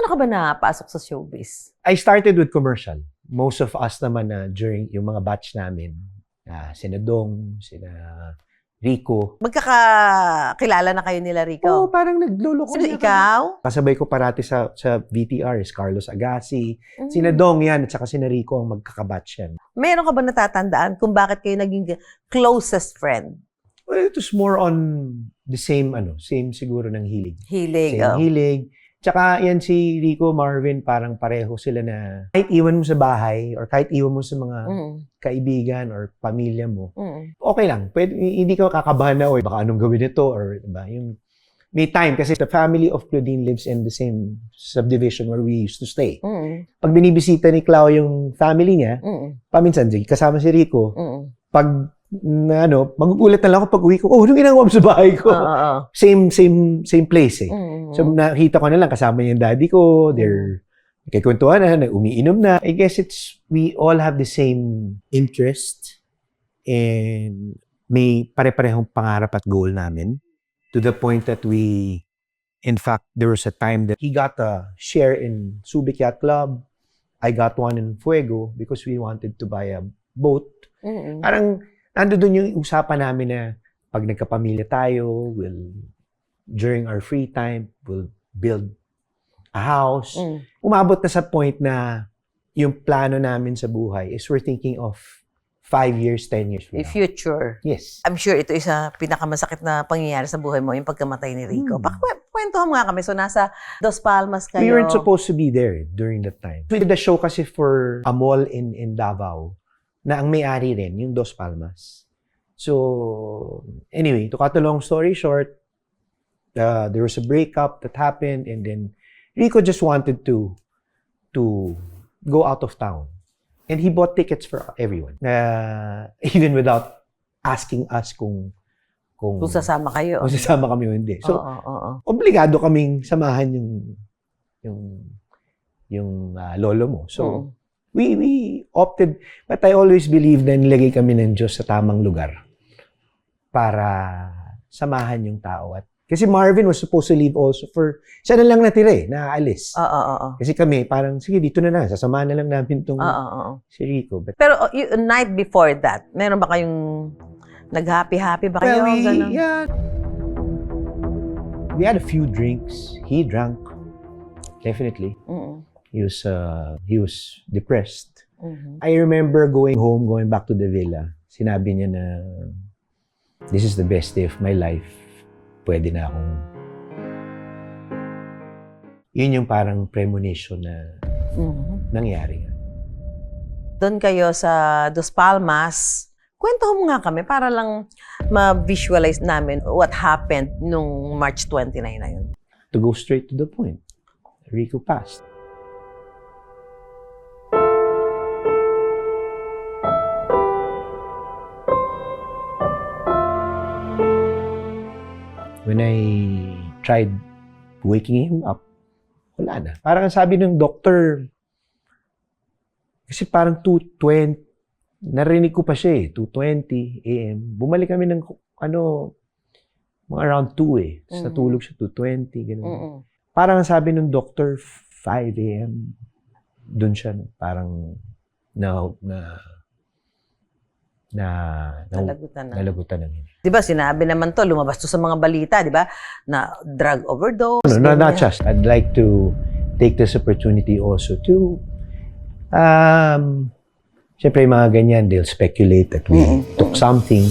Paano ka ba napasok sa showbiz? I started with commercial. Most of us naman na during yung mga batch namin, sina Dong, sina Rico. Magkakakilala na kayo nila, Rico? Oo, parang nagluloko Sino niya. ikaw? Kasabay ko parati sa VTR is Carlos Agassi. Sina Dong yan at saka sina Rico ang magkakabatch yan. Meron ka ba natatandaan kung bakit kayo naging closest friend? Well, it was more on the same siguro ng hilig. Hilig. Same hilig. Tsaka yan si Rico, Marvin, parang pareho sila na kahit iwan mo sa bahay or kahit iwan mo sa mga kaibigan or pamilya mo, okay lang. Pwede, hindi ka kakabahan na, baka anong gawin nito or diba? Yung may time kasi the family of Claudine lives in the same subdivision where we used to stay. Pag binibisita ni Clau yung family niya, paminsan kasama si Rico, pag magugulat na lang ako pag uwi ko, anong ginagawa mo sa bahay ko? Same place eh. So nakita ko na lang kasama yung daddy ko, they're kikwentuhan na, umiinom na. I guess we all have the same interest and may pare-parehong pangarap at goal namin to the point that in fact, there was a time that he got a share in Subic Yacht Club. I got one in Fuego because we wanted to buy a boat. Parang nandoon yung usapan namin na pag nagkapamilya tayo, during our free time, we'll build a house. Umabot na sa point na yung plano namin sa buhay is we're thinking of 5 years, 10 years from now. Future. Yes. I'm sure ito isa pinakamasakit na pangyayari sa buhay mo, yung pagkamatay ni Rico. Kwentuhan mo nga kami. So, nasa Dos Palmas kayo. We weren't supposed to be there during that time. We did the show kasi for a mall in Davao na ang may-ari rin, yung Dos Palmas. So, anyway, to cut a long story short, there was a breakup that happened and then Rico just wanted to go out of town. And he bought tickets for everyone. Even without asking us kung sasama kayo. Kung sasama kami o hindi. So, obligado kaming samahan yung lolo mo. So, we opted, but I always believe na nilagay kami ng Diyos sa tamang lugar para samahan yung tao. At kasi Marvin was supposed to leave also siya na lang natira naaalis. Kasi kami, parang, sige, dito na lang, sasamahan na lang namin itong si Rico. But, pero night before that, meron ba kayong nag-happy-happy ba kayo? Yeah. We had a few drinks. He drank. Definitely. He was depressed. I remember going home, going back to the villa. Sinabi niya na, this is the best day of my life. Pwede na akong... Yun yung parang premonition na nangyari. Doon kayo sa Dos Palmas. Kwento mo nga kami para lang ma-visualize namin what happened nung March 29 na yun. To go straight to the point, Rico passed. When I tried waking him up, wala na. Parang sabi ng doctor, kasi parang 2:20, narinig ko pa siya 2:20 a.m. Bumalik kami ng mga around 2 Tapos natulog siya 2:20, gano'n. Parang sabi ng doctor, 5 a.m. Doon siya, parang nalagutan ng yun. Di ba, sinabi naman to, lumabas to sa mga balita, di ba, na drug overdose. No, not just. I'd like to take this opportunity also to, siyempre yung mga ganyan, they'll speculate that we took something.